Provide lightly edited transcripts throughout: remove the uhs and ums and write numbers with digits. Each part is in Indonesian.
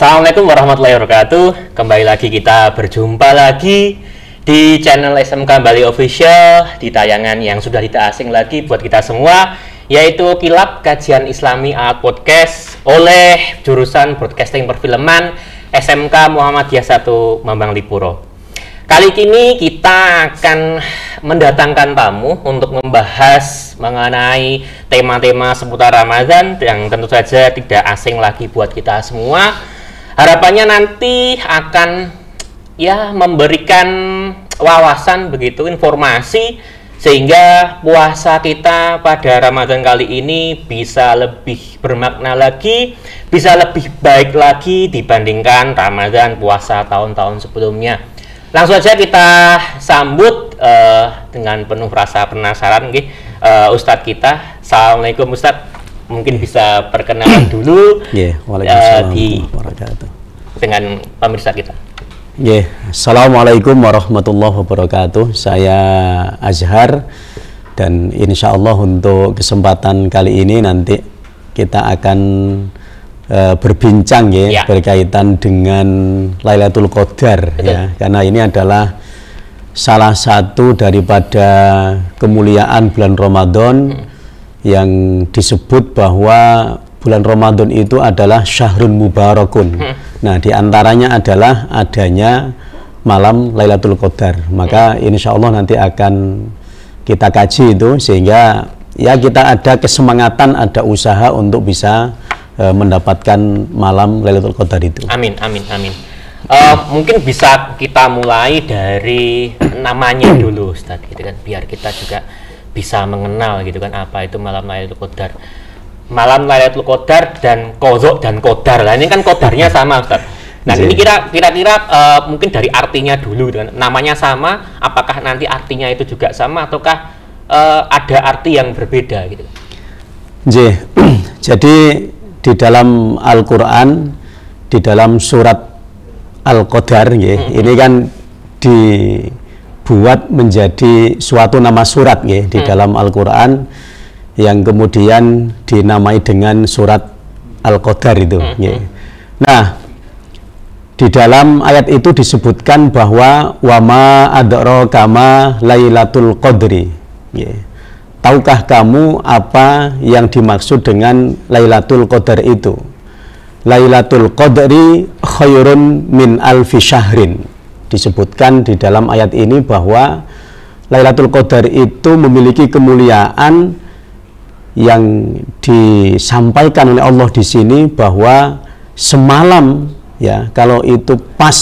Assalamualaikum warahmatullahi wabarakatuh. Kembali lagi kita berjumpa lagi di channel SMK Bali Official, di tayangan yang sudah tidak asing lagi buat kita semua, yaitu Kilab Kajian Islami Al Podcast oleh jurusan Broadcasting Perfilman SMK Muhammadiyah 1 Mambanglipuro. Kali ini kita akan mendatangkan tamu untuk membahas mengenai tema-tema seputar Ramadan yang tentu saja tidak asing lagi buat kita semua. Harapannya nanti akan memberikan wawasan begitu, informasi, sehingga puasa kita pada Ramadan kali ini bisa lebih bermakna lagi, bisa lebih baik lagi dibandingkan Ramadan puasa tahun-tahun sebelumnya. Langsung saja kita sambut dengan penuh rasa penasaran Ustadz kita. Assalamualaikum Ustadz. Mungkin bisa perkenalan dulu dengan pemirsa kita. Assalamualaikum warahmatullahi wabarakatuh. Saya Azhar, dan insya Allah untuk kesempatan kali ini nanti kita akan berbincang berkaitan dengan Lailatul Qadar. Karena ini adalah salah satu daripada kemuliaan bulan Ramadan yang disebut bahwa bulan Ramadan itu adalah syahrun mubarakun. Nah, diantaranya adalah adanya malam Lailatul Qadar. Maka insya Allah nanti akan kita kaji itu, sehingga kita ada kesemangatan, ada usaha untuk bisa mendapatkan malam Lailatul Qadar itu. Amin, amin, amin. Mungkin bisa kita mulai dari namanya dulu, Ustadz, gitu kan, biar kita juga bisa mengenal gitu kan apa itu malam Lailatul Qadar. Malam Lailatul Qadar dan Qadha dan Qadar. Lah ini kan qadarnya sama, Ustaz. Nah, ini kira-kira mungkin dari artinya dulu gitu kan. Namanya sama, apakah nanti artinya itu juga sama ataukah ada arti yang berbeda gitu. Jadi di dalam Al-Qur'an, di dalam surat Al-Qadar ini kan dibuat menjadi suatu nama surat di dalam Al-Qur'an, yang kemudian dinamai dengan surat Al-Qadar itu. Nah, di dalam ayat itu disebutkan bahwa wama adraka ma Lailatul Qadri. Tahukah kamu apa yang dimaksud dengan Lailatul Qadar itu? Lailatul Qadri khairun min alfi syahrin. Disebutkan di dalam ayat ini bahwa Lailatul Qadar itu memiliki kemuliaan yang disampaikan oleh Allah di sini, bahwa semalam kalau itu pas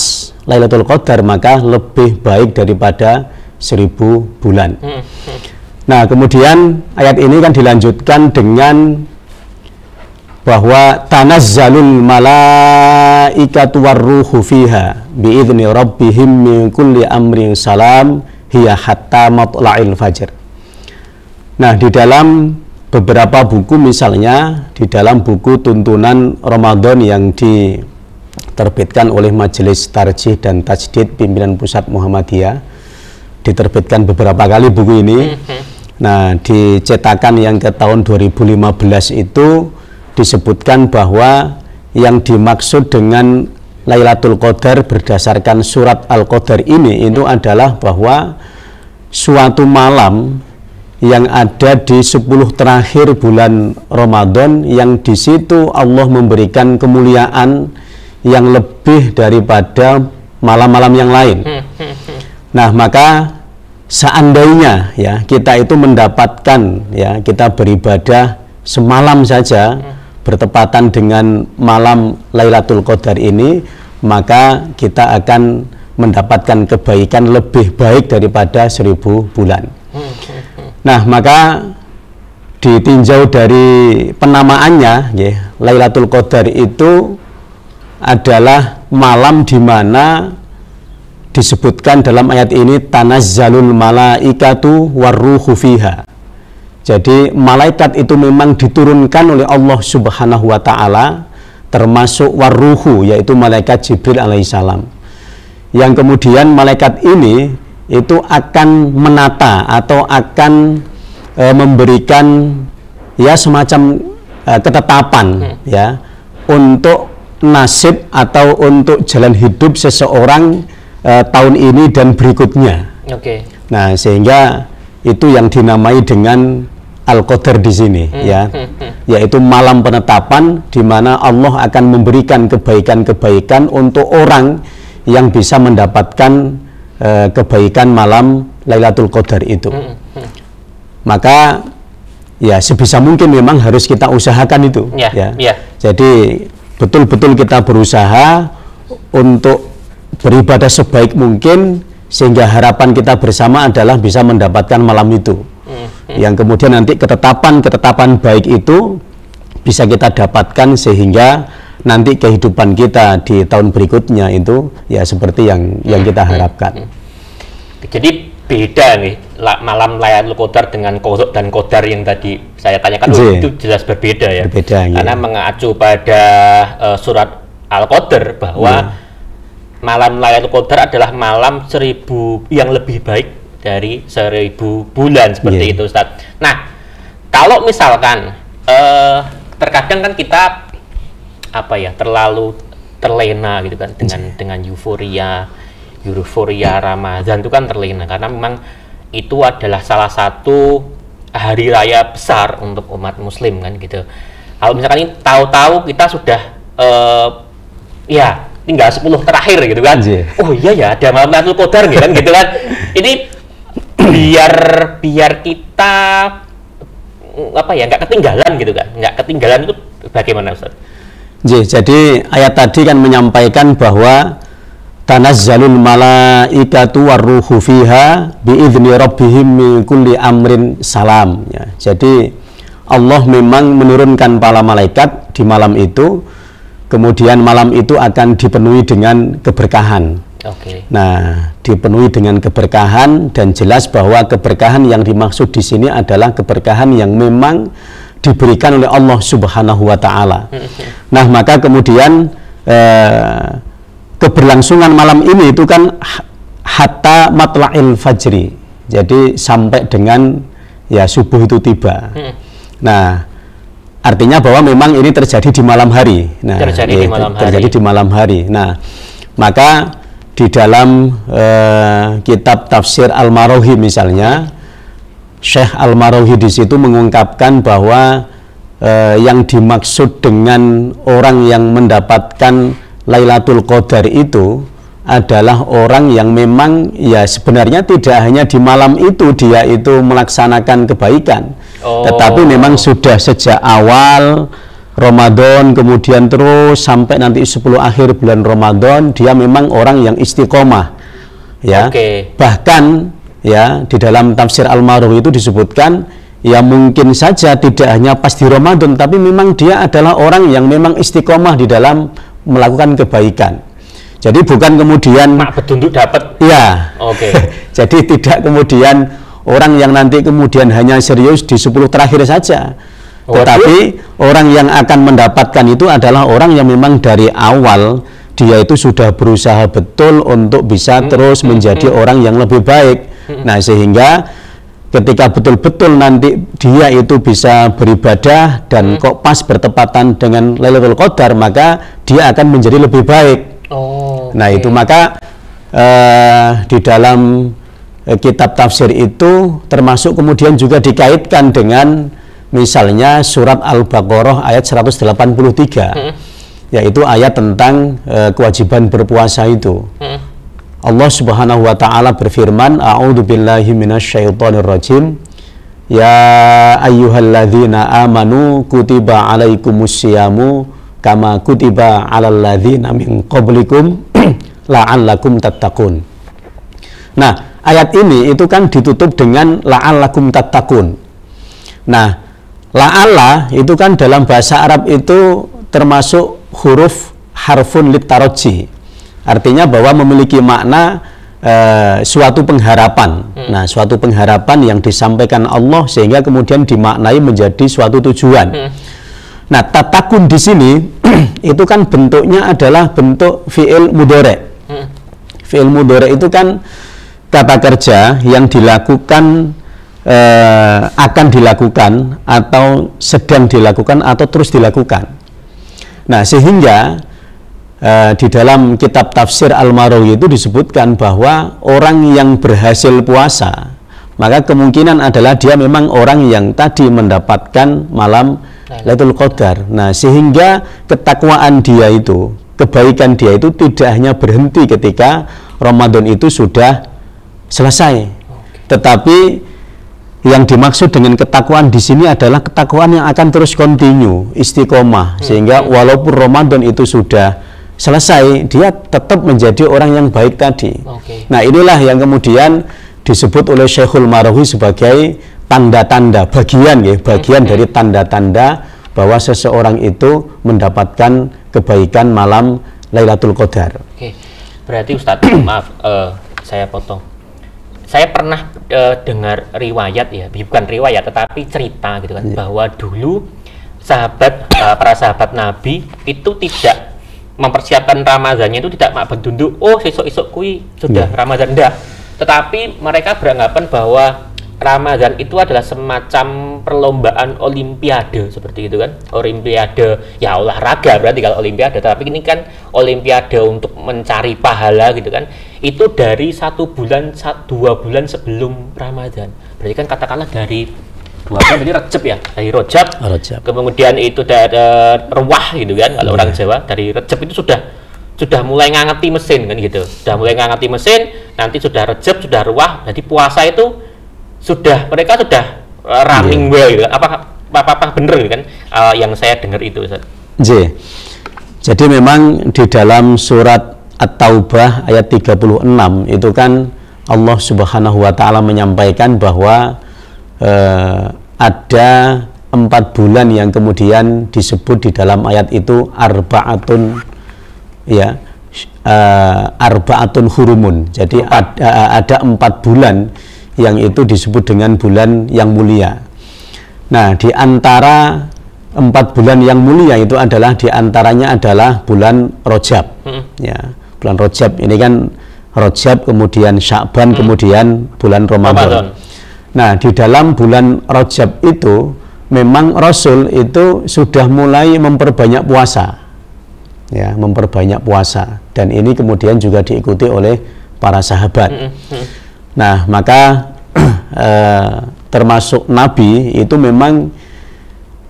Lailatul Qadar maka lebih baik daripada 1000 bulan. Nah, kemudian ayat ini kan dilanjutkan dengan bahwa tanazzalul malaikatu warruhu fiha biidzni rabbihim min kulli amrin salam hiya hatta matla'il fajr. Nah, di dalam beberapa buku, misalnya di dalam buku tuntunan Ramadan yang diterbitkan oleh Majelis Tarjih dan Tajdid Pimpinan Pusat Muhammadiyah, diterbitkan beberapa kali buku ini. Nah, di cetakan yang ke tahun 2015 itu disebutkan bahwa yang dimaksud dengan Lailatul Qadar berdasarkan surat Al-Qadar ini itu adalah bahwa suatu malam yang ada di 10 terakhir bulan Ramadan, yang di situ Allah memberikan kemuliaan yang lebih daripada malam-malam yang lain. Nah, maka seandainya kita itu mendapatkan kita beribadah semalam saja bertepatan dengan malam Lailatul Qadar ini, maka kita akan mendapatkan kebaikan lebih baik daripada 1000 bulan. Nah, maka ditinjau dari penamaannya, Lailatul Qadar itu adalah malam di mana disebutkan dalam ayat ini tanazzalul malaikatu warruhu fiha. Jadi malaikat itu memang diturunkan oleh Allah Subhanahu wa taala, termasuk warruhu, yaitu malaikat Jibril alaihissalam. Yang kemudian malaikat ini itu akan menata atau akan memberikan semacam ketetapan untuk nasib atau untuk jalan hidup seseorang tahun ini dan berikutnya. Oke. Nah, sehingga itu yang dinamai dengan Al-Qadar di sini, ya, yaitu malam penetapan di mana Allah akan memberikan kebaikan-kebaikan untuk orang yang bisa mendapatkan kebaikan malam Lailatul Qadar itu. Maka ya sebisa mungkin memang harus kita usahakan itu, ya. Jadi betul-betul kita berusaha untuk beribadah sebaik mungkin sehingga harapan kita bersama adalah bisa mendapatkan malam itu. Yang kemudian nanti ketetapan baik itu bisa kita dapatkan sehingga nanti kehidupan kita di tahun berikutnya itu ya seperti yang kita harapkan. Jadi beda nih malam Lailatul Qadar dengan Qadha dan Qadar yang tadi saya tanyakan. Itu jelas berbeda ya. Karena mengacu pada surat Al-Qadar bahwa malam Lailatul Qadar adalah malam 1000 yang lebih baik dari 1000 bulan seperti itu, Ustaz. Nah, kalau misalkan terkadang kan kita terlalu terlena gitu kan dengan euforia Ramadan itu kan terlena karena memang itu adalah salah satu hari raya besar untuk umat muslim kan gitu. Kalau misalkan ini tahu-tahu kita sudah tinggal 10 terakhir gitu kan. Oh iya ya, ada malam Lailatul Qadar gitu kan. Ini biar kita nggak ketinggalan gitu kan. Nggak ketinggalan itu bagaimana, Ustaz? Jadi ayat tadi kan menyampaikan bahwa tanazzalul malaikatu warruhu fiha biizni rabbihim min kulli amrin salam, ya. Jadi Allah memang menurunkan para malaikat di malam itu, kemudian malam itu akan dipenuhi dengan keberkahan. Nah, dipenuhi dengan keberkahan, dan jelas bahwa keberkahan yang dimaksud di sini adalah keberkahan yang memang diberikan oleh Allah Subhanahu wa Ta'ala. Nah, maka kemudian keberlangsungan malam ini itu kan hatta matla'il fajri, jadi sampai dengan ya subuh itu tiba. Nah, artinya bahwa memang ini terjadi di malam hari. Nah, terjadi di malam hari. Nah, maka di dalam kitab tafsir Al-Marohi misalnya, Syekh Al-Marohi di situ mengungkapkan bahwa yang dimaksud dengan orang yang mendapatkan Lailatul Qadar itu adalah orang yang memang ya sebenarnya tidak hanya di malam itu dia itu melaksanakan kebaikan, tetapi memang sudah sejak awal Ramadan, kemudian terus sampai nanti 10 akhir bulan Ramadan, dia memang orang yang istiqomah, ya. Bahkan ya di dalam tafsir Al-Marohi itu disebutkan ya mungkin saja tidak hanya pas di Ramadan, tapi memang dia adalah orang yang memang istiqomah di dalam melakukan kebaikan. Jadi bukan kemudian petunjuk dapat. Ya. Jadi tidak kemudian orang yang nanti kemudian hanya serius di 10 terakhir saja. Tetapi orang yang akan mendapatkan itu adalah orang yang memang dari awal dia itu sudah berusaha betul untuk bisa terus menjadi orang yang lebih baik. Nah, sehingga ketika betul-betul nanti dia itu bisa beribadah dan kok pas bertepatan dengan Lailatul Qadar, maka dia akan menjadi lebih baik. Nah, itu maka di dalam kitab tafsir itu termasuk kemudian juga dikaitkan dengan misalnya surat Al-Baqarah ayat 183, yaitu ayat tentang kewajiban berpuasa itu. Allah Subhanahu wa Ta'ala berfirman, a'udzubillahi minasyaitonirrajim, ya ayyuhalladzina amanu kutiba alaikumusyiyamu kama kutiba alal ladzina min qablikum la'allakum tattaqun. Nah, ayat ini itu kan ditutup dengan la'allakum tattaqun. Nah, la'alla itu kan dalam bahasa Arab itu termasuk huruf harfun litaraji, artinya bahwa memiliki makna suatu pengharapan. Nah, suatu pengharapan yang disampaikan Allah sehingga kemudian dimaknai menjadi suatu tujuan. Nah, tatakun di sini itu kan bentuknya adalah bentuk fi'il mudhari'. Fi'il mudhari' itu kan kata kerja yang dilakukan, akan dilakukan atau sedang dilakukan atau terus dilakukan. Nah, sehingga di dalam kitab tafsir Al-Marawi itu disebutkan bahwa orang yang berhasil puasa, maka kemungkinan adalah dia memang orang yang tadi mendapatkan malam Lailatul Qadar. Nah, sehingga ketakwaan dia itu, kebaikan dia itu tidak hanya berhenti ketika Ramadan itu sudah selesai. Tetapi yang dimaksud dengan ketakwaan di sini adalah ketakwaan yang akan terus kontinu, istiqomah, sehingga walaupun Ramadan itu sudah selesai, dia tetap menjadi orang yang baik tadi. Nah, inilah yang kemudian disebut oleh Syekhul Marawi sebagai tanda-tanda, bagian dari tanda-tanda bahwa seseorang itu mendapatkan kebaikan malam Lailatul Qadar. Oke, berarti Ustadz, maaf, saya potong. Saya pernah dengar riwayat, ya, bukan riwayat, tetapi cerita gitu kan, bahwa dulu para sahabat Nabi itu tidak mempersiapkan Ramadannya itu tidak mak bendunduk, oh esok-esok kui sudah Ramadan, enggak. Tetapi mereka beranggapan bahwa Ramadan itu adalah semacam perlombaan olimpiade seperti itu kan, olimpiade ya olahraga berarti kalau olimpiade, tapi ini kan olimpiade untuk mencari pahala gitu kan, itu dari 1 bulan 2 bulan sebelum Ramadan, berarti kan katakanlah dari 2 bulan, berarti Rajab ya, dari Rajab. Kemudian itu dari Ruwah gitu kan, kalau orang Jawa dari Rajab itu sudah mulai ngangeti mesin kan gitu, sudah mulai ngangeti mesin, nanti sudah Rajab, sudah Ruwah, jadi puasa itu mereka sudah running well gitu. Apa bener gitu kan yang saya dengar itu, Ustaz? Jadi memang di dalam surat At-Taubah ayat 36 itu kan Allah Subhanahu wa taala menyampaikan bahwa ada 4 bulan yang kemudian disebut di dalam ayat itu arba'atun hurumun. Jadi ada 4 bulan yang itu disebut dengan bulan yang mulia. Nah, di antara 4 bulan yang mulia itu adalah diantaranya adalah bulan Rajab. Ya, bulan Rajab ini kan Rajab, kemudian Sya'ban, kemudian bulan Ramadan. Nah, di dalam bulan Rajab itu memang Rasul itu sudah mulai memperbanyak puasa. Ya, memperbanyak puasa, dan ini kemudian juga diikuti oleh para sahabat. Nah, maka termasuk Nabi itu memang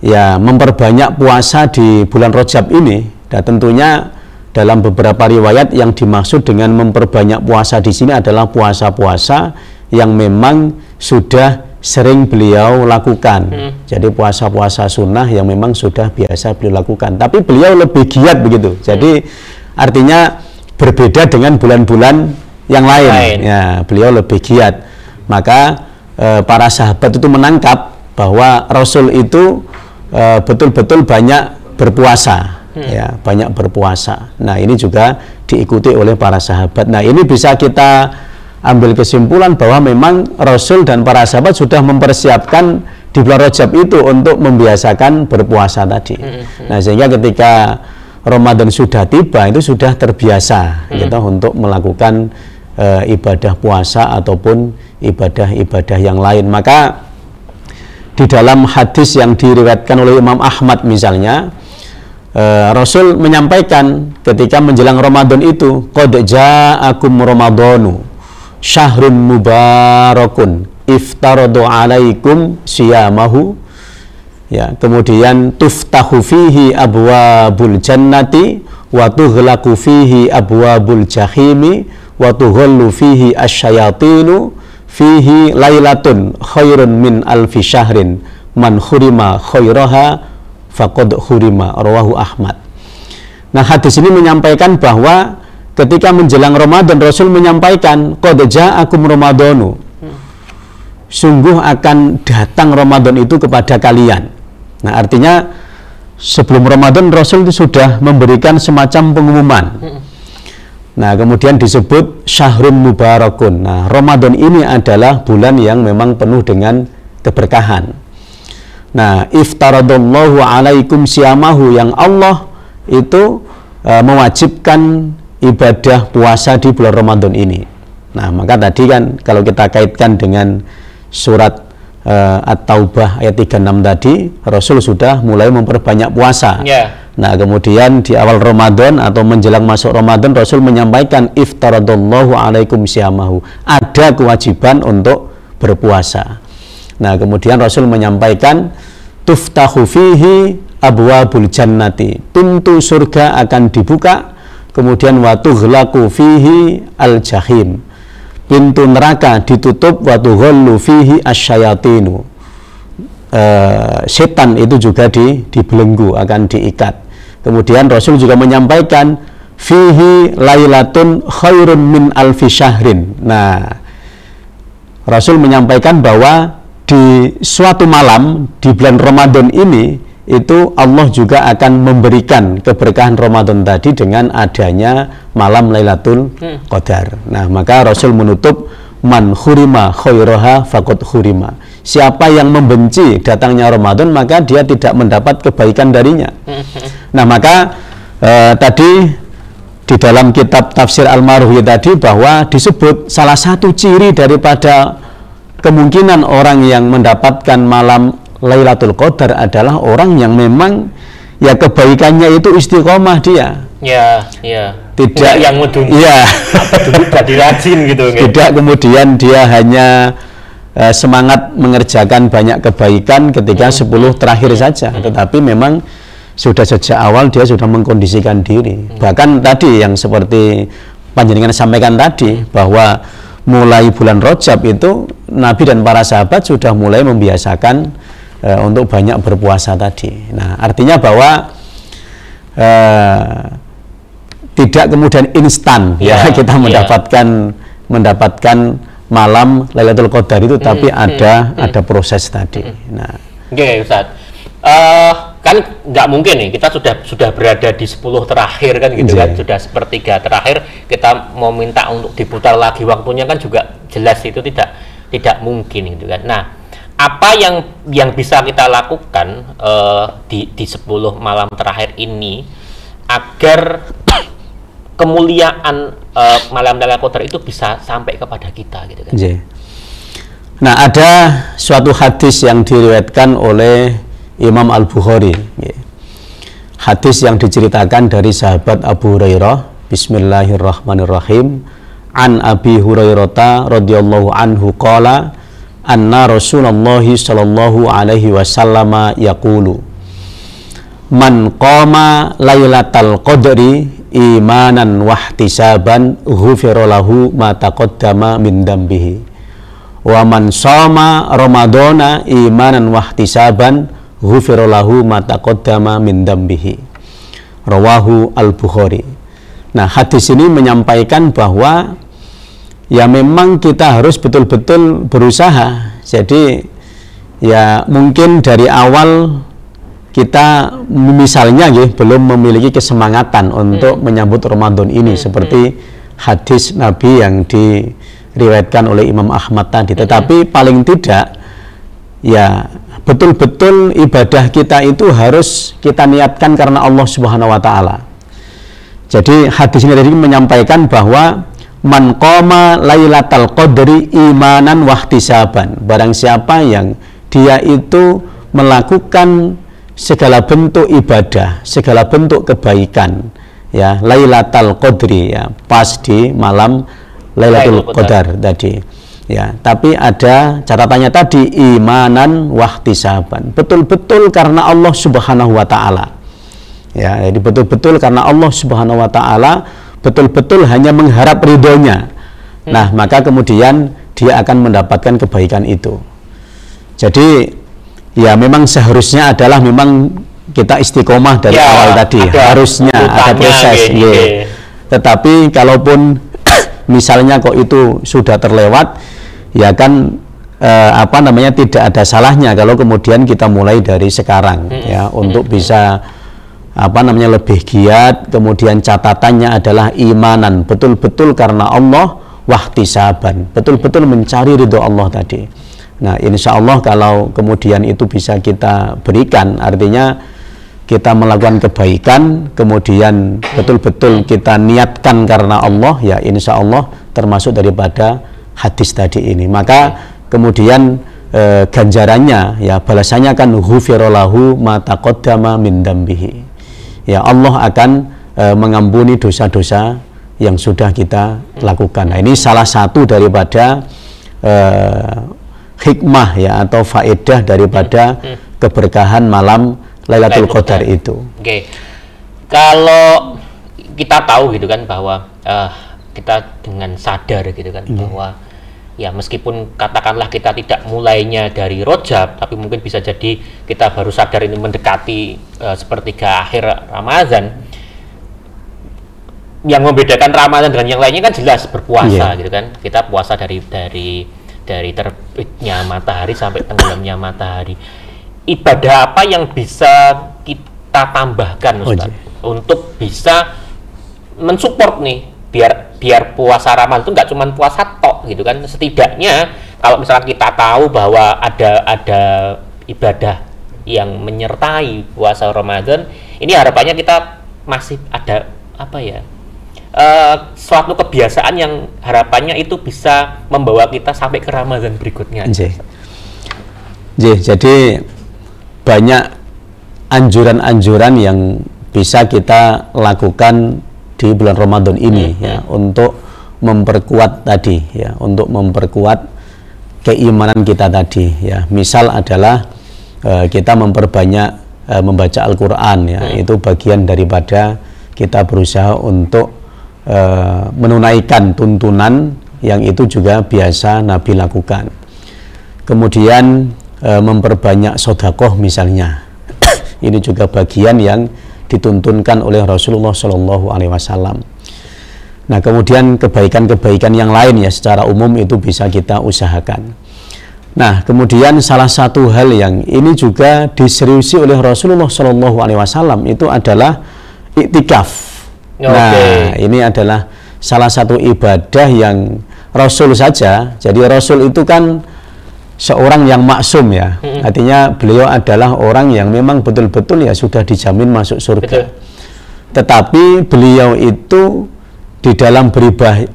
ya memperbanyak puasa di bulan Rajab ini. Dan tentunya dalam beberapa riwayat yang dimaksud dengan memperbanyak puasa di sini adalah puasa-puasa yang memang sudah sering beliau lakukan. Jadi puasa-puasa sunnah yang memang sudah biasa beliau lakukan. Tapi beliau lebih giat begitu. Jadi artinya berbeda dengan bulan-bulan yang lain. Ya, beliau lebih giat. Maka para sahabat itu menangkap bahwa Rasul itu betul-betul banyak berpuasa, ya, banyak berpuasa. Nah, ini juga diikuti oleh para sahabat. Nah, ini bisa kita ambil kesimpulan bahwa memang Rasul dan para sahabat sudah mempersiapkan di bulan Rajab itu untuk membiasakan berpuasa tadi. Nah, sehingga ketika Ramadan sudah tiba itu sudah terbiasa gitu untuk melakukan ibadah puasa ataupun ibadah-ibadah yang lain. Maka di dalam hadis yang diriwayatkan oleh Imam Ahmad misalnya, Rasul menyampaikan ketika menjelang Ramadan itu, qad ja'akum ramadhanu syahrun mubarakun iftaradu alaikum siyamahu, ya, kemudian tuftahu fihi abwabul jannati wa tughlaqu fihi abwabul jahimi wa tughallu fihi asyayatinu fihi lailatun khairun min alfi syahrin man khurima khairaha faqad khurima, rawahu Ahmad. Nah, hadis ini menyampaikan bahwa ketika menjelang Ramadan Rasul menyampaikan qad ja'akum ramadhanu, sungguh akan datang Ramadan itu kepada kalian. Nah, artinya sebelum Ramadan Rasul itu sudah memberikan semacam pengumuman. Nah, kemudian disebut syahrun mubarakun. Nah, Ramadan ini adalah bulan yang memang penuh dengan keberkahan. Nah, iftaradallahu alaikum siyamahu, yang Allah itu mewajibkan ibadah puasa di bulan Ramadan ini. Nah, maka tadi kan kalau kita kaitkan dengan surat At-Taubah ayat 36 tadi, Rasul sudah mulai memperbanyak puasa. Nah, kemudian di awal Ramadan atau menjelang masuk Ramadan, Rasul menyampaikan iftaradallahu alaikum syamahu, ada kewajiban untuk berpuasa. Nah, kemudian Rasul menyampaikan tuftahu fihi abwabul jannati, pintu surga akan dibuka, kemudian wa tughlaqu fihi al jahim, pintu neraka ditutup, wa tughallu fihi asyayatinu, setan itu juga dibelenggu, akan diikat. Kemudian Rasul juga menyampaikan fihi lailatun khairun min alfi syahrin. Nah, Rasul menyampaikan bahwa di suatu malam di bulan Ramadan ini itu Allah juga akan memberikan keberkahan Ramadan tadi dengan adanya malam Lailatul Qadar. Nah, maka Rasul menutup man khurima khairaha faqad khurima. Siapa yang membenci datangnya Ramadan, maka dia tidak mendapat kebaikan darinya. Nah, maka tadi di dalam kitab Tafsir Al-Marughi tadi bahwa disebut salah satu ciri daripada kemungkinan orang yang mendapatkan malam Lailatul Qadar adalah orang yang memang ya kebaikannya itu istiqomah dia. Ya. Tidak yang mudung. Iya. Apa dulu tadi rajin gitu. Tidak kemudian dia hanya semangat mengerjakan banyak kebaikan ketika 10 terakhir saja, tetapi memang sudah sejak awal dia sudah mengkondisikan diri. Bahkan tadi yang seperti panjenengan sampaikan tadi, bahwa mulai bulan Rajab itu Nabi dan para sahabat sudah mulai membiasakan untuk banyak berpuasa tadi. Nah, artinya bahwa tidak kemudian instan ya kita mendapatkan malam Lailatul Qadar itu, tapi ada proses tadi. Nah, oke, Ustaz. Kan nggak mungkin nih kita sudah berada di 10 terakhir kan gitu kan, sudah sepertiga terakhir kita mau minta untuk diputar lagi waktunya kan juga jelas itu tidak mungkin gitu kan. Nah, apa yang bisa kita lakukan di 10 malam terakhir ini agar kemuliaan malam Lailatul Qadar itu bisa sampai kepada kita gitu kan. Nah, ada suatu hadis yang diriwayatkan oleh Imam Al-Bukhari. Hadis yang diceritakan dari sahabat Abu Hurairah. Bismillahirrahmanirrahim. An Abi Hurairah radhiyallahu anhu qala anna Rasulullah sallallahu alaihi wasallam yaqulu man qama lailatal qadri imanan wahtisaban ghufira lahu ma taqaddama min dambihi wa man shoma ramadhana imanan wahtisaban ghufira lahu ma taqaddama min dambihi. Rawahu Al-Bukhari. Nah, hadis ini menyampaikan bahwa ya memang kita harus betul-betul berusaha. Jadi ya mungkin dari awal kita misalnya belum memiliki kesemangatan untuk menyambut Ramadan ini seperti hadis Nabi yang diriwayatkan oleh Imam Ahmad tadi. Tetapi paling tidak ya betul-betul ibadah kita itu harus kita niatkan karena Allah Subhanahu wa taala. Jadi hadis ini tadi menyampaikan bahwa man qama lailatal qadri imanan wahtisaban, barang siapa yang dia itu melakukan segala bentuk ibadah, segala bentuk kebaikan ya lailatul qadri ya pas di malam Lailatul Qadar tadi ya, tapi ada catatannya tadi imanan wahtisaban, betul-betul karena Allah Subhanahu wa taala ya, jadi betul-betul karena Allah Subhanahu wa taala, betul-betul hanya mengharap ridhonya. Nah, maka kemudian dia akan mendapatkan kebaikan itu. Jadi ya memang seharusnya adalah memang kita istiqomah dari awal tadi, harusnya ada proses. Tetapi kalaupun misalnya kok itu sudah terlewat, ya kan tidak ada salahnya kalau kemudian kita mulai dari sekarang ya untuk bisa lebih giat. Kemudian catatannya adalah imanan, betul-betul karena Allah, wahtisaban, betul-betul mencari ridho Allah tadi. Nah, insya Allah kalau kemudian itu bisa kita berikan, artinya kita melakukan kebaikan, kemudian betul-betul kita niatkan karena Allah, ya insya Allah termasuk daripada hadis tadi ini. Maka kemudian ganjarannya, ya balasannya kan ghufira lahu ma taqaddama min dambihi. ya Allah akan mengampuni dosa-dosa yang sudah kita lakukan. Nah, ini salah satu daripada hikmah ya atau faedah daripada keberkahan malam Lailatul Qadar itu. Oke. Kalau kita tahu gitu kan bahwa kita dengan sadar gitu kan bahwa ya meskipun katakanlah kita tidak mulainya dari Rajab, tapi mungkin bisa jadi kita baru sadar ini mendekati sepertiga akhir Ramadan. Yang membedakan Ramadan dengan yang lainnya kan jelas berpuasa gitu kan. Kita puasa dari terbitnya matahari sampai tenggelamnya matahari. Ibadah apa yang bisa kita tambahkan Ustaz untuk bisa mensupport nih biar puasa Ramadan itu nggak cuma puasa tok gitu kan, setidaknya kalau misalkan kita tahu bahwa ada ibadah yang menyertai puasa Ramadan, ini harapannya kita masih ada apa ya, suatu kebiasaan yang harapannya itu bisa membawa kita sampai ke Ramadan berikutnya. Jadi banyak anjuran-anjuran yang bisa kita lakukan di bulan Ramadan ini ya, untuk memperkuat tadi ya, untuk memperkuat keimanan kita tadi ya. Misal adalah kita memperbanyak membaca Al-Quran ya, itu bagian daripada kita berusaha untuk menunaikan tuntunan yang itu juga biasa Nabi lakukan. Kemudian memperbanyak sedekah misalnya. Ini juga bagian yang dituntunkan oleh Rasulullah Shallallahu Alaihi Wasallam. Nah, kemudian kebaikan-kebaikan yang lain ya secara umum itu bisa kita usahakan. Nah, kemudian salah satu hal yang ini juga diseriusi oleh Rasulullah Shallallahu Alaihi Wasallam itu adalah iktikaf. Nah, ini adalah salah satu ibadah yang Rasul saja. Jadi Rasul itu kan seorang yang maksum ya, artinya beliau adalah orang yang memang betul-betul ya sudah dijamin masuk surga. Tetapi beliau itu di dalam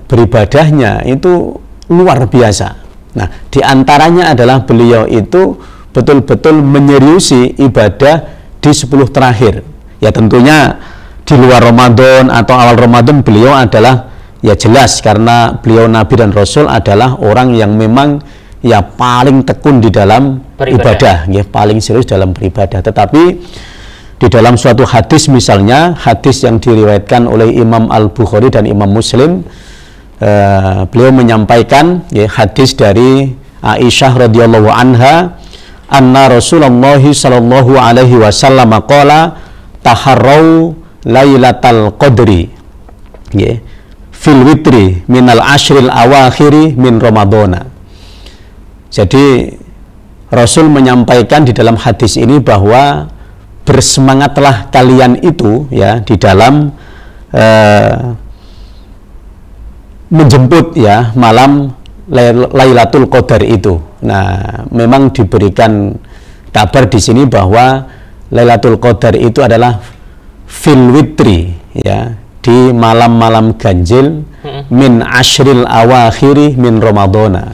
beribadahnya itu luar biasa. Nah, diantaranya adalah beliau itu betul-betul menyeriusi ibadah di 10 terakhir. Ya tentunya di luar Ramadan atau awal Ramadan beliau adalah ya jelas karena beliau Nabi dan Rasul adalah orang yang memang ya paling tekun di dalam ibadah, ya paling serius dalam beribadah. Tetapi di dalam suatu hadis misalnya, hadis yang diriwayatkan oleh Imam Al-Bukhari dan Imam Muslim, beliau menyampaikan ya, hadis dari Aisyah radhiyallahu anha, anna Rasulullah sallallahu alaihi wasallam qala taharrau lailatal qadri ya fil witri minal ashril awakhiri min ramadhana. Jadi Rasul menyampaikan di dalam hadis ini bahwa bersemangatlah kalian itu ya di dalam menjemput ya malam Lailatul Qadar itu. Nah, memang diberikan kabar di sini bahwa Lailatul Qadar itu adalah fil witri ya, di malam-malam ganjil min ashril awakhiri min ramadhana,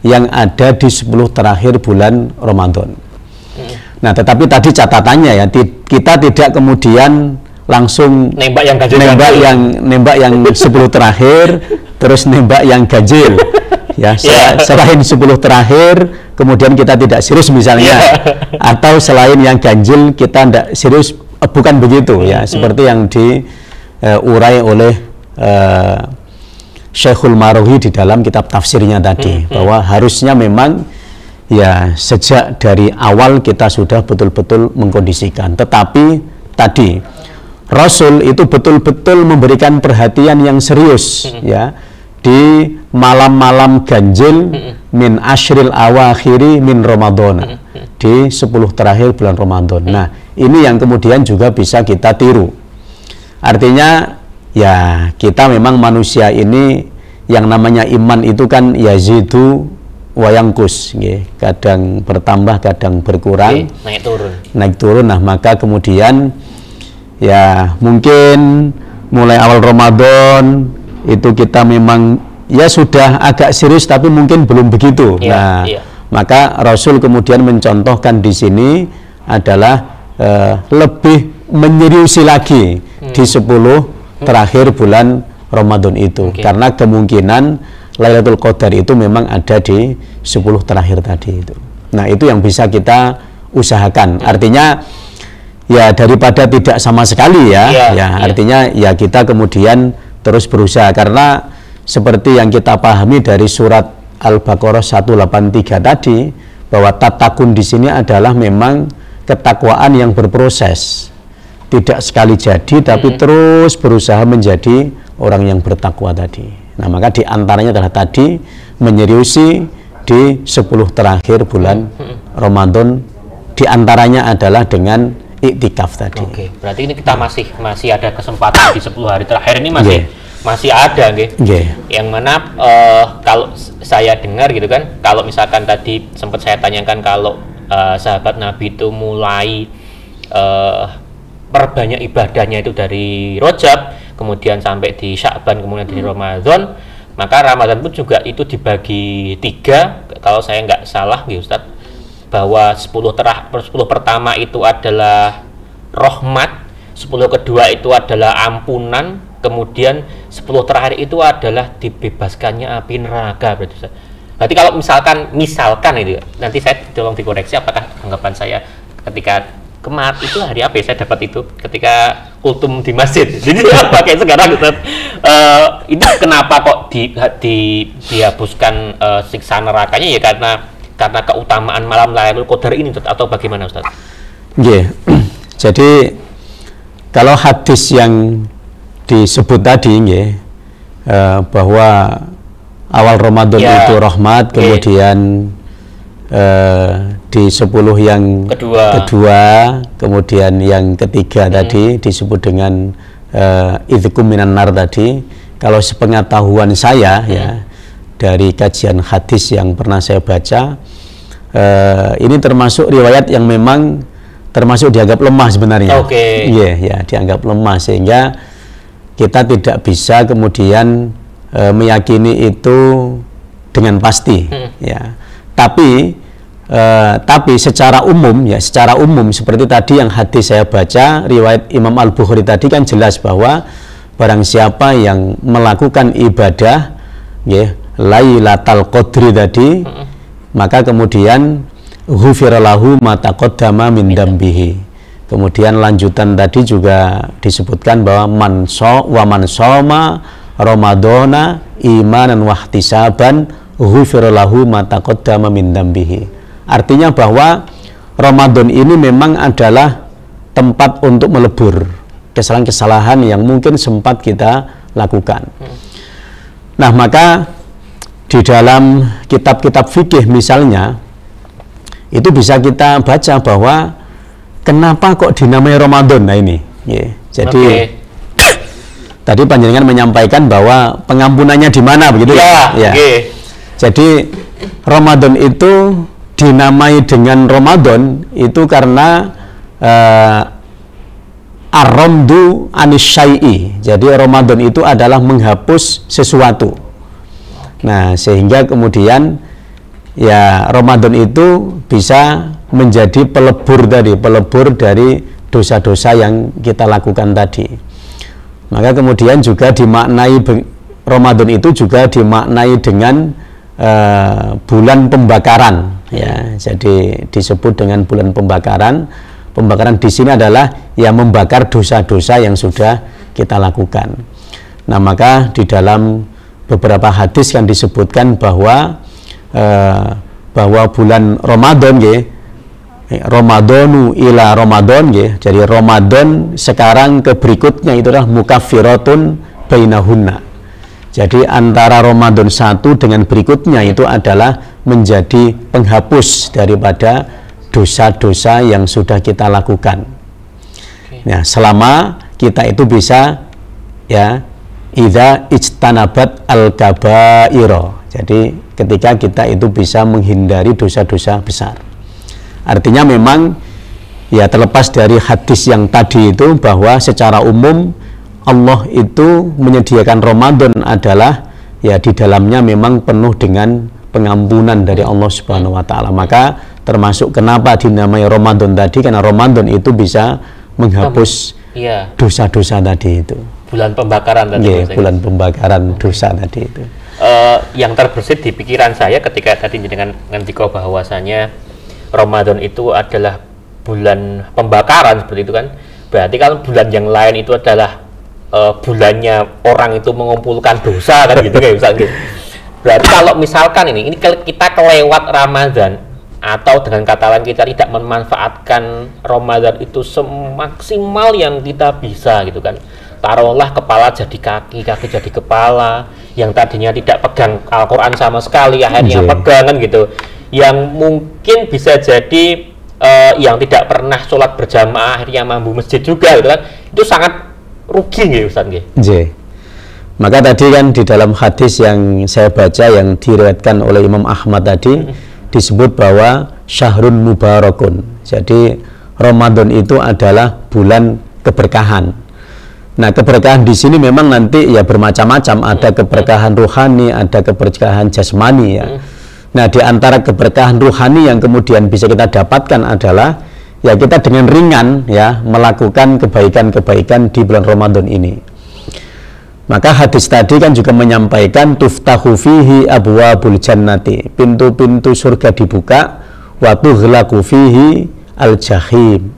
yang ada di 10 terakhir bulan Ramadan. Nah, tetapi tadi catatannya ya, kita tidak kemudian langsung nembak yang ganjil, nembak yang 10 terakhir terus nembak yang ganjil. Ya, selain 10 terakhir kemudian kita tidak serius misalnya, atau selain yang ganjil kita tidak serius, bukan begitu ya, seperti yang diurai oleh Syekhul Maruhi di dalam kitab tafsirnya tadi, bahwa harusnya memang ya sejak dari awal kita sudah betul-betul mengkondisikan. Tetapi tadi Rasul itu betul-betul memberikan perhatian yang serius ya di malam-malam ganjil min ashril awakhiri min Ramadan, di 10 terakhir bulan Ramadan. Nah, ini yang kemudian juga bisa kita tiru. Artinya ya kita memang manusia ini yang namanya iman itu kan yazidu wayangkus, kadang bertambah kadang berkurang, naik turun. Nah, maka kemudian ya mungkin mulai awal Ramadan itu kita memang ya sudah agak serius tapi mungkin belum begitu. Maka Rasul kemudian mencontohkan di sini adalah lebih menyeriusi lagi di 10 terakhir bulan Ramadan itu. Karena kemungkinan Lailatul Qadar itu memang ada di 10 terakhir tadi itu. Nah, itu yang bisa kita usahakan. Artinya ya daripada tidak sama sekali ya, artinya ya kita kemudian terus berusaha, karena seperti yang kita pahami dari surat Al-Baqarah 183 tadi, bahwa tatakun di sini adalah memang ketakwaan yang berproses. Tidak sekali jadi, tapi terus berusaha menjadi orang yang bertakwa tadi. Nah, maka diantaranya adalah tadi menyeriusi di 10 terakhir bulan Ramadan, diantaranya adalah dengan iktikaf tadi. Oke, berarti ini kita masih ada kesempatan di 10 hari terakhir ini masih ada, yang mana kalau saya dengar gitu kan, kalau misalkan tadi sempat saya tanyakan kalau sahabat Nabi itu mulai perbanyak ibadahnya itu dari Rajab, kemudian sampai di Sya'ban, kemudian di Ramadan, maka Ramadan pun juga itu dibagi 3, kalau saya nggak salah gitu Ustaz, bahwa 10 pertama itu adalah rahmat, 10 kedua itu adalah ampunan, kemudian 10 terakhir itu adalah dibebaskannya api neraka. Berarti kalau misalkan itu, nanti saya tolong dikoreksi apakah anggapan saya ketika kemarin itu hari apa ya saya dapat itu ketika kultum di masjid. Jadi pakai sekarang Ustaz. Ini kenapa kok dihapuskan siksa nerakanya ya karena keutamaan malam Lailatul Qadar ini atau bagaimana Ustaz? Jadi kalau hadis yang disebut tadi bahwa awal Ramadan itu rahmat, kemudian di 10 yang kedua, kemudian yang ketiga tadi disebut dengan idhkum minan nar tadi. Kalau sepengetahuan saya ya dari kajian hadis yang pernah saya baca, ini termasuk riwayat yang memang termasuk dianggap lemah sebenarnya. Dianggap lemah, sehingga kita tidak bisa kemudian meyakini itu dengan pasti. Tapi secara umum seperti tadi yang hadis saya baca riwayat Imam Al-Bukhari tadi kan jelas bahwa barang siapa yang melakukan ibadah Lailatul Qadri tadi, maka kemudian ghufira lahu ma taqaddama min dambihi. Kemudian lanjutan tadi juga disebutkan bahwa man shoma ramadhana imanan wahtisaban ghufira lahu ma taqaddama min dambihi. Artinya bahwa Ramadan ini memang adalah tempat untuk melebur kesalahan-kesalahan yang mungkin sempat kita lakukan. Nah, maka di dalam kitab-kitab fikih misalnya itu bisa kita baca bahwa kenapa kok dinamai Ramadan. Nah ini jadi tadi panjenengan menyampaikan bahwa pengampunannya di mana begitu ya. Jadi Ramadan itu dinamai dengan Ramadan itu karena ar-ramdu anis syai'i. Jadi Ramadan itu adalah menghapus sesuatu. Nah, sehingga kemudian ya Ramadan itu bisa menjadi pelebur dari dosa-dosa yang kita lakukan tadi. Maka kemudian juga dimaknai Ramadan itu juga dimaknai dengan bulan pembakaran ya. Jadi disebut dengan bulan pembakaran. Pembakaran di sini adalah ya membakar dosa-dosa yang sudah kita lakukan. Nah, maka di dalam beberapa hadis yang disebutkan bahwa bulan Ramadan Ramadanu ila Ramadan jadi Ramadan sekarang ke berikutnya itu adalah mukaffiratun bainahunna. Jadi antara Ramadan 1 dengan berikutnya itu adalah menjadi penghapus daripada dosa-dosa yang sudah kita lakukan. Nah, selama kita itu bisa ya idza ijtanabat al-kabaira. Jadi ketika kita itu bisa menghindari dosa-dosa besar. Artinya memang ya terlepas dari hadis yang tadi itu bahwa secara umum Allah itu menyediakan Ramadan adalah ya di dalamnya memang penuh dengan pengampunan dari Allah Subhanahu wa taala. Maka termasuk kenapa dinamai Ramadan tadi, karena Ramadan itu bisa menghapus dosa-dosa tadi itu. Bulan pembakaran tadi. Bulan pembakaran dosa tadi itu. Yang terbersit di pikiran saya ketika tadi dengan ngendika bahwasanya Ramadan itu adalah bulan pembakaran seperti itu kan. Berarti kalau bulan yang lain itu adalah bulannya orang itu mengumpulkan dosa kan gitu kayak misalnya. Berarti kalau misalkan ini kita kelewat Ramadan, atau dengan kata lain kita tidak memanfaatkan Ramadan itu semaksimal yang kita bisa gitu kan. Taruhlah kepala jadi kaki, kaki jadi kepala, yang tadinya tidak pegang Al-Quran sama sekali akhirnya pegang kan gitu. Yang mungkin bisa jadi yang tidak pernah sholat berjamaah akhirnya mampu masjid juga gitu kan. Itu sangat rugi nggih Ustaz nggih. Maka tadi kan di dalam hadis yang saya baca yang diriwayatkan oleh Imam Ahmad tadi disebut bahwa syahrun mubarakun. Jadi Ramadan itu adalah bulan keberkahan. Nah, keberkahan di sini memang nanti ya bermacam-macam, ada keberkahan rohani, ada keberkahan jasmani ya. Nah, di antara keberkahan rohani yang kemudian bisa kita dapatkan adalah ya kita dengan ringan ya melakukan kebaikan-kebaikan di bulan Ramadan ini. Maka hadis tadi kan juga menyampaikan tuftahu fihi abwabul jannati, pintu-pintu surga dibuka, wa tughlaqu fihi al-jahim.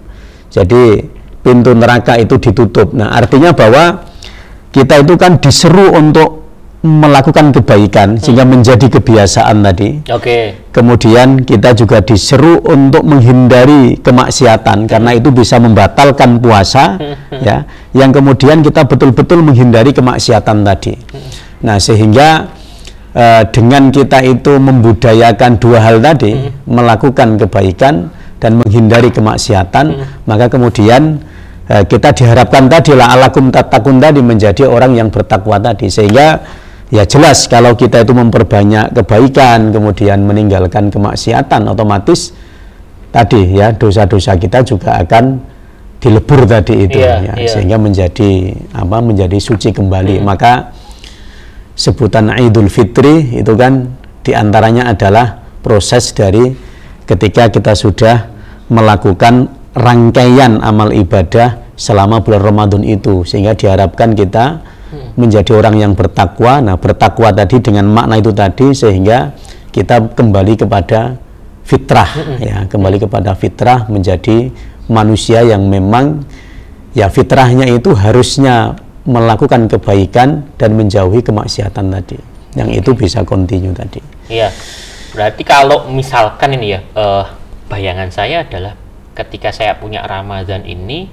Jadi pintu neraka itu ditutup. Nah, artinya bahwa kita itu kan diseru untuk melakukan kebaikan sehingga menjadi kebiasaan tadi. Kemudian kita juga diseru untuk menghindari kemaksiatan karena itu bisa membatalkan puasa ya. Yang kemudian kita betul-betul menghindari kemaksiatan tadi. Nah, sehingga dengan kita itu membudayakan dua hal tadi, melakukan kebaikan dan menghindari kemaksiatan, maka kemudian kita diharapkan tadi la'alakum tattaqun tadi menjadi orang yang bertakwa tadi, sehingga ya jelas kalau kita itu memperbanyak kebaikan kemudian meninggalkan kemaksiatan, otomatis tadi ya dosa-dosa kita juga akan dilebur tadi itu sehingga menjadi menjadi suci kembali. Maka sebutan Idul Fitri itu kan diantaranya adalah proses dari ketika kita sudah melakukan rangkaian amal ibadah selama bulan Ramadan itu, sehingga diharapkan kita menjadi orang yang bertakwa. Nah, bertakwa tadi dengan makna itu tadi sehingga kita kembali kepada fitrah ya, kembali kepada fitrah, menjadi manusia yang memang ya fitrahnya itu harusnya melakukan kebaikan dan menjauhi kemaksiatan tadi, yang itu bisa continue tadi. Iya, berarti kalau misalkan ini ya bayangan saya adalah ketika saya punya Ramadan ini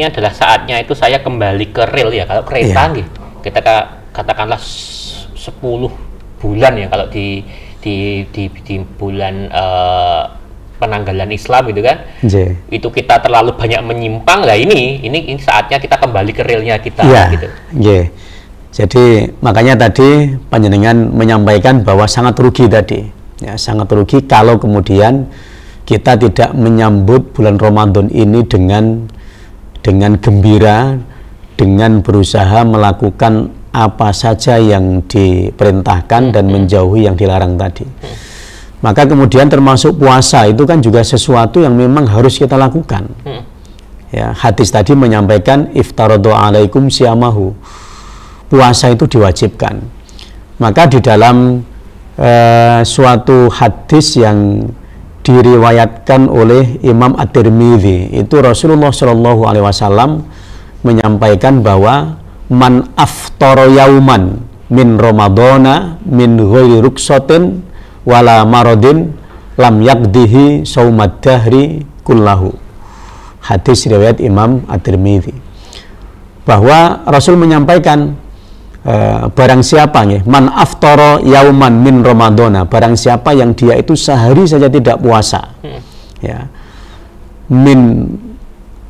adalah saatnya itu saya kembali ke real ya. Kalau kereta gitu, kita katakanlah 10 bulan ya kalau di bulan penanggalan Islam gitu kan. Itu kita terlalu banyak menyimpang lah, ini saatnya kita kembali ke realnya kita gitu. Jadi makanya tadi panjenengan menyampaikan bahwa sangat rugi tadi. Ya, sangat rugi kalau kemudian kita tidak menyambut bulan Ramadan ini dengan gembira, dengan berusaha melakukan apa saja yang diperintahkan dan menjauhi yang dilarang tadi. Maka kemudian termasuk puasa itu kan juga sesuatu yang memang harus kita lakukan. Ya, hadis tadi menyampaikan iftaradu alaikum siyamahu. Puasa itu diwajibkan. Maka di dalam suatu hadis yang diriwayatkan oleh Imam At-Tirmidzi itu Rasulullah Shallallahu Alaihi Wasallam menyampaikan bahwa man aftara yauman min Ramadana min ghairi ruksatin wala maradin lam yakdihi saumad dahri kullahu. Hadis riwayat Imam At-Tirmidzi, bahwa Rasul menyampaikan barang siapa nih man aftara yauman min Ramadana, barang siapa yang dia itu sehari saja tidak puasa ya, min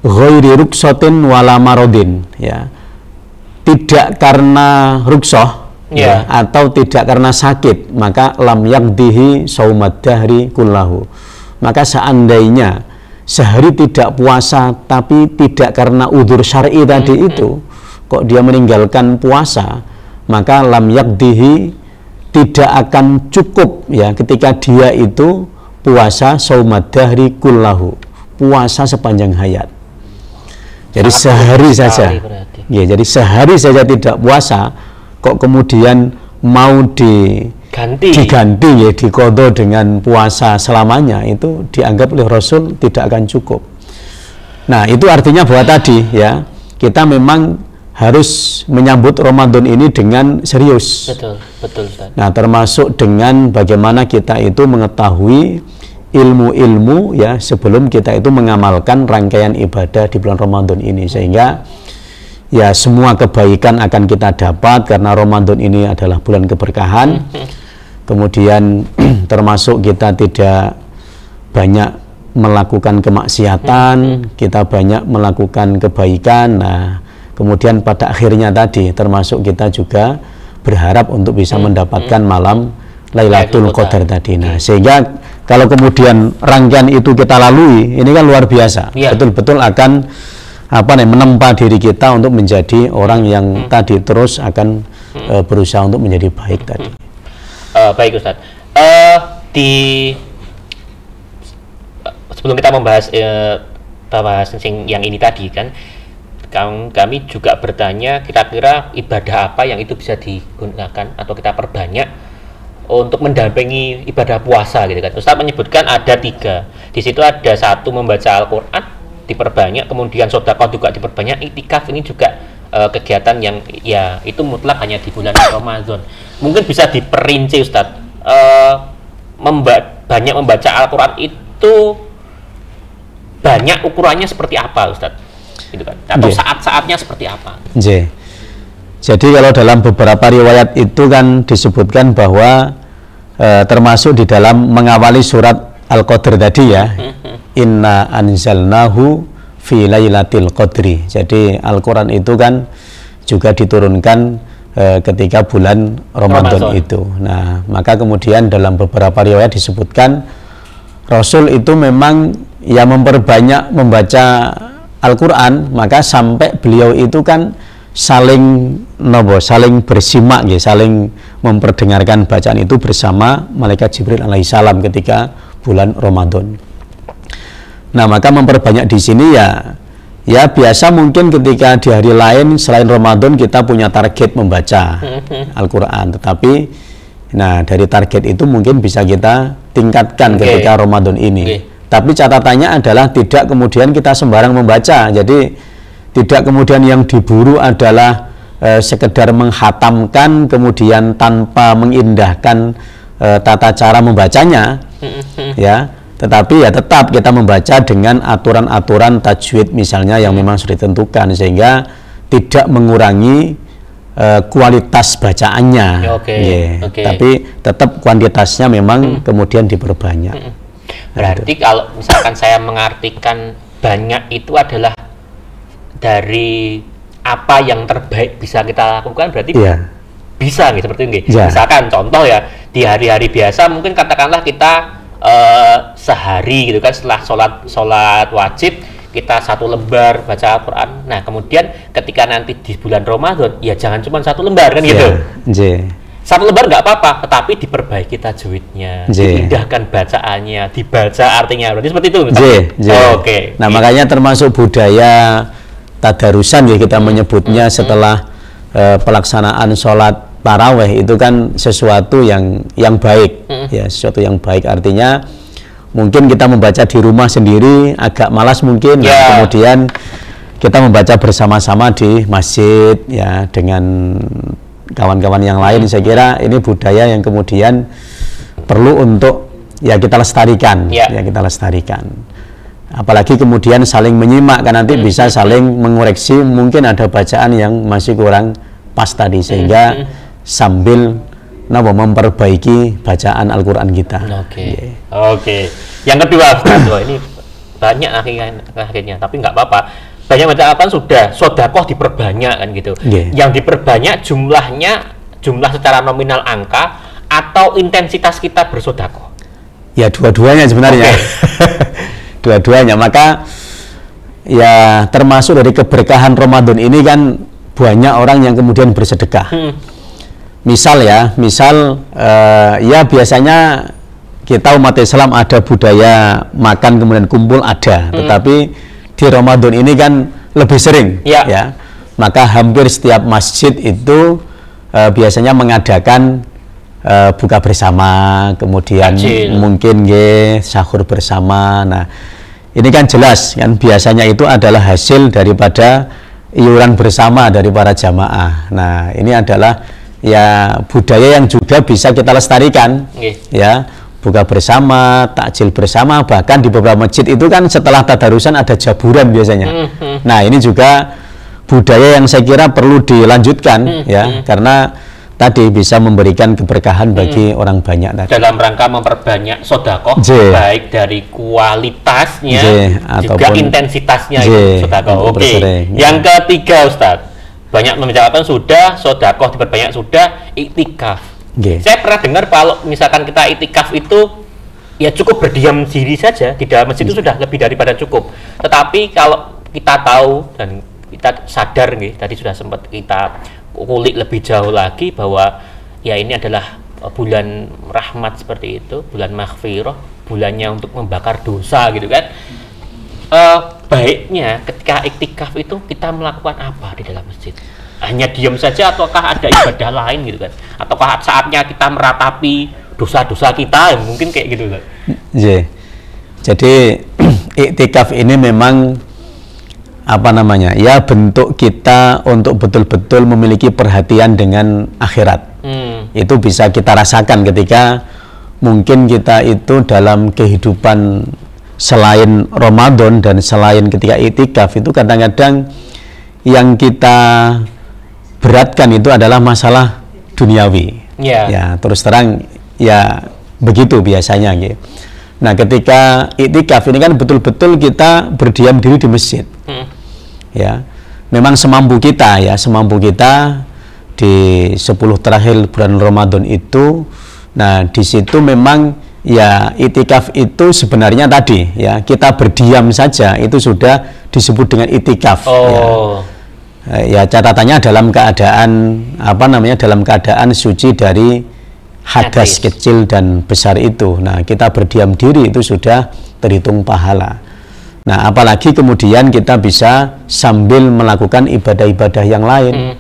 ghairi ruksatin wala maradin ya, tidak karena rukshoh ya, atau tidak karena sakit, maka lam yakdihi saumad dahri kullahu. Maka seandainya sehari tidak puasa tapi tidak karena udzur syar'i tadi itu, kok dia meninggalkan puasa, maka lam yakdihi, tidak akan cukup ya ketika dia itu puasa saumad dahri kullahu, puasa sepanjang hayat. Jadi sehari saja. Ya, jadi sehari saja tidak puasa, kok kemudian mau diganti ya, diqadha dengan puasa selamanya, itu dianggap oleh Rasul tidak akan cukup. Nah, itu artinya bahwa tadi ya, kita memang harus menyambut Ramadan ini dengan serius. Betul Ustaz. Nah, termasuk dengan bagaimana kita itu mengetahui ilmu-ilmu ya sebelum kita itu mengamalkan rangkaian ibadah di bulan Ramadan ini, sehingga ya semua kebaikan akan kita dapat karena Ramadan ini adalah bulan keberkahan. Kemudian termasuk kita tidak banyak melakukan kemaksiatan, kita banyak melakukan kebaikan. Nah, kemudian pada akhirnya tadi termasuk kita juga berharap untuk bisa mendapatkan malam Lailatul Qadar tadi. Nah, sehingga kalau kemudian rangkaian itu kita lalui, ini kan luar biasa. Betul-betul akan menempa diri kita untuk menjadi orang yang tadi terus akan berusaha untuk menjadi baik tadi. Baik Ustadz. Sebelum kita membahas yang ini tadi kan, kami juga bertanya kira-kira ibadah apa yang itu bisa digunakan atau kita perbanyak untuk mendampingi ibadah puasa gitu kan. Ustaz menyebutkan ada 3. Di situ ada 1 membaca Al-Qur'an diperbanyak, kemudian sedekah juga diperbanyak, iktikaf ini juga kegiatan yang ya itu mutlak hanya di bulan Ramadan. Mungkin bisa diperinci Ustaz, banyak membaca Al-Qur'an itu banyak ukurannya seperti apa Ustaz? Gitu kan. Atau saat-saatnya seperti apa? Jadi kalau dalam beberapa riwayat itu kan disebutkan bahwa termasuk di dalam mengawali surat Al-Qadr tadi ya, inna anzalnahu fi lailatul qadri. Jadi Al-Quran itu kan juga diturunkan ketika bulan Ramadan itu. Nah, maka kemudian dalam beberapa riwayat disebutkan Rasul itu memang ya memperbanyak membaca Al-Quran, maka sampai beliau itu kan saling bersimak ya, saling memperdengarkan bacaan itu bersama malaikat Jibril alaihissalam ketika bulan Ramadan. Nah, maka memperbanyak di sini ya biasa mungkin ketika di hari lain selain Ramadan kita punya target membaca Al-Quran, tetapi nah dari target itu mungkin bisa kita tingkatkan ketika Ramadan ini. Tapi catatannya adalah tidak kemudian kita sembarang membaca. Jadi tidak kemudian yang diburu adalah sekedar menghatamkan kemudian tanpa mengindahkan tata cara membacanya, ya. Tetapi ya tetap kita membaca dengan aturan-aturan tajwid misalnya yang memang sudah ditentukan, sehingga tidak mengurangi kualitas bacaannya. Tapi tetap kuantitasnya memang kemudian diperbanyak. Berarti kalau misalkan saya mengartikan banyak itu adalah dari apa yang terbaik bisa kita lakukan, berarti bisa gitu, seperti ini. Misalkan contoh ya, di hari-hari biasa mungkin katakanlah kita sehari gitu kan, setelah sholat wajib kita 1 lembar baca Al-Quran. Nah, kemudian ketika nanti di bulan Ramadan ya jangan cuma 1 lembar kan gitu. 1 lembar nggak apa-apa, tetapi diperbaiki tajwidnya, diindahkan bacaannya, dibaca artinya, berarti seperti itu. Nah, makanya termasuk budaya tadarusan ya kita menyebutnya setelah pelaksanaan sholat taraweh itu kan sesuatu yang baik, ya, sesuatu yang baik. Artinya mungkin kita membaca di rumah sendiri agak malas mungkin, kemudian kita membaca bersama-sama di masjid ya dengan kawan-kawan yang lain. Saya kira ini budaya yang kemudian perlu untuk ya kita lestarikan, ya kita lestarikan. Apalagi kemudian saling menyimak kan, nanti bisa saling mengoreksi mungkin ada bacaan yang masih kurang pas tadi, sehingga sambil memperbaiki bacaan Al-Quran kita. Yang kedua, ini banyak akhirnya, tapi nggak apa-apa. Banyak baca Al-Quran sudah, sedekah diperbanyak kan gitu. Yang diperbanyak jumlah secara nominal angka atau intensitas kita bersedekah? Ya dua-duanya sebenarnya. Dua-duanya. Maka ya termasuk dari keberkahan Ramadan ini kan banyak orang yang kemudian bersedekah. Misal ya biasanya kita umat Islam ada budaya makan kemudian kumpul ada, tetapi di Ramadan ini kan lebih sering, ya. ya. Maka hampir setiap masjid itu biasanya mengadakan buka bersama, kemudian mungkin sahur bersama. Nah, ini kan jelas kan biasanya itu adalah hasil daripada iuran bersama dari para jamaah. Nah, ini adalah ya budaya yang juga bisa kita lestarikan, ya. Buka bersama, takjil bersama, bahkan di beberapa masjid itu kan setelah tadarusan ada jaburan biasanya. Nah, ini juga budaya yang saya kira perlu dilanjutkan, ya, karena tadi bisa memberikan keberkahan bagi orang banyak tadi. Dalam rangka memperbanyak sodakoh, baik dari kualitasnya juga intensitasnya sodakoh. Oke. Yang ketiga, Ustadz, banyak membicarakan sudah sodakoh diperbanyak, sudah iktikaf. Saya pernah dengar kalau misalkan kita iktikaf itu ya cukup berdiam diri saja di dalam masjid itu sudah lebih daripada cukup. Tetapi kalau kita tahu dan kita sadar tadi sudah sempat kita kulik lebih jauh lagi bahwa ya ini adalah bulan rahmat seperti itu, bulan maghfirah, bulannya untuk membakar dosa gitu kan. Baiknya ketika iktikaf itu kita melakukan apa di dalam masjid? Hanya diam saja ataukah ada ibadah lain gitu kan? Ataukah saatnya kita meratapi dosa-dosa kita, mungkin kayak gitu kan? Jadi iktikaf ini memang apa namanya? Ya bentuk kita untuk betul-betul memiliki perhatian dengan akhirat. Itu bisa kita rasakan ketika mungkin kita itu dalam kehidupan selain Ramadan dan selain ketika iktikaf itu kadang-kadang yang kita beratkan itu adalah masalah duniawi. Ya, terus terang ya begitu biasanya gitu. Nah, ketika iktikaf ini kan betul-betul kita berdiam diri di masjid. Ya. Memang semampu kita ya, semampu kita di 10 terakhir bulan Ramadan itu. Nah, di situ memang ya iktikaf itu sebenarnya tadi ya, kita berdiam saja itu sudah disebut dengan iktikaf. Ya, catatannya dalam keadaan apa namanya, dalam keadaan suci dari hadas kecil dan besar itu. Nah, kita berdiam diri itu sudah terhitung pahala. Nah, apalagi kemudian kita bisa sambil melakukan ibadah-ibadah yang lain.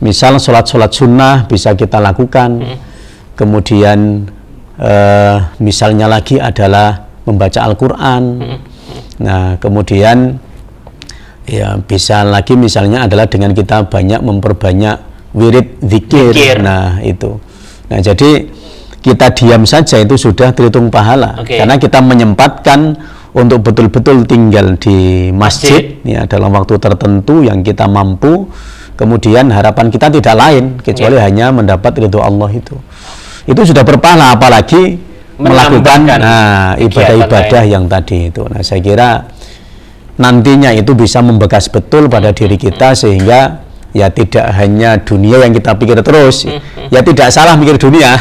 Misal sholat-sholat sunnah bisa kita lakukan. Kemudian misalnya lagi adalah membaca Al-Quran. Nah, kemudian ya bisa lagi misalnya adalah dengan kita banyak memperbanyak wirid zikir. Nah, itu. Nah, jadi kita diam saja itu sudah terhitung pahala. Karena kita menyempatkan untuk betul-betul tinggal di masjid ya dalam waktu tertentu yang kita mampu. Kemudian harapan kita tidak lain kecuali hanya mendapat ridho Allah itu. Itu sudah berpahala, apalagi melakukan ibadah-ibadah yang tadi itu. Nah, saya kira nantinya itu bisa membekas betul pada diri kita sehingga ya tidak hanya dunia yang kita pikir terus. Ya tidak salah mikir dunia.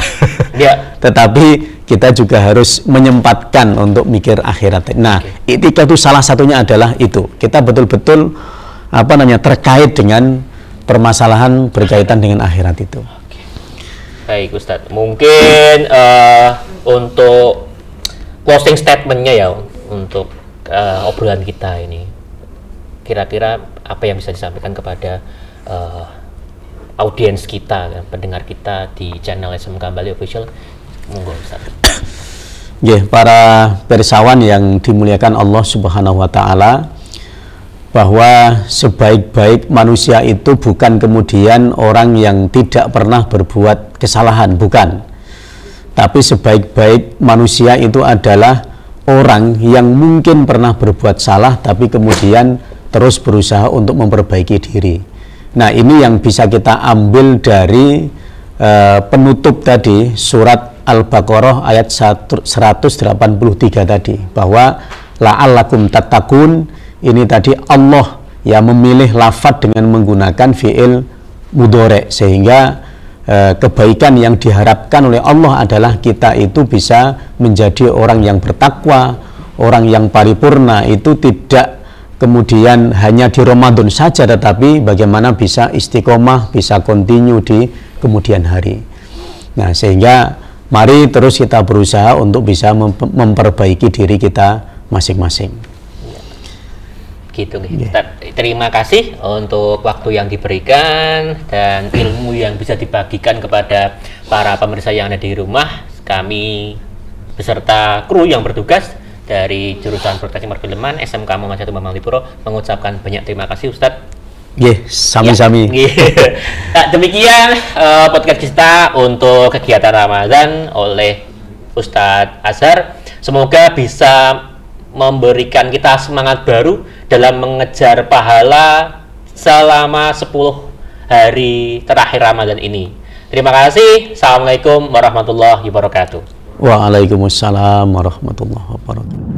Tetapi kita juga harus menyempatkan untuk mikir akhirat. Nah, iktikaf itu salah satunya adalah itu. Kita betul-betul apa namanya terkait dengan permasalahan berkaitan dengan akhirat itu. Baik, Ustadz. Mungkin untuk closing statementnya ya untuk obrolan kita ini, kira-kira apa yang bisa disampaikan kepada audiens kita, pendengar kita di channel SMK Bali Official? Monggo, Ustaz. Para pirsawan yang dimuliakan Allah Subhanahu wa taala, bahwa sebaik-baik manusia itu bukan kemudian orang yang tidak pernah berbuat kesalahan, bukan. Tapi sebaik-baik manusia itu adalah orang yang mungkin pernah berbuat salah tapi kemudian terus berusaha untuk memperbaiki diri. Nah, ini yang bisa kita ambil dari penutup tadi surat Al-Baqarah ayat 183 tadi, bahwa la'allakum tattaqun. Ini tadi Allah yang memilih lafadz dengan menggunakan fi'il mudhari, sehingga kebaikan yang diharapkan oleh Allah adalah kita itu bisa menjadi orang yang bertakwa, orang yang paripurna. Itu tidak kemudian hanya di Ramadan saja, tetapi bagaimana bisa istiqomah, bisa continue di kemudian hari. Nah, sehingga mari terus kita berusaha untuk bisa memperbaiki diri kita masing-masing. Gitu nih. Terima kasih untuk waktu yang diberikan dan ilmu yang bisa dibagikan kepada para pemirsa yang ada di rumah. Kami beserta kru yang bertugas dari jurusan Broadcasting Perfilman SMK Muhammad Jatuh Mamang Lipuro mengucapkan banyak terima kasih Ustadz. Sami-sami. Nah, demikian podcast kita untuk kegiatan Ramadan oleh Ustadz Azhar. Semoga bisa memberikan kita semangat baru dalam mengejar pahala selama 10 hari terakhir Ramadan ini. Terima kasih. Assalamualaikum warahmatullahi wabarakatuh. Waalaikumsalam warahmatullahi wabarakatuh.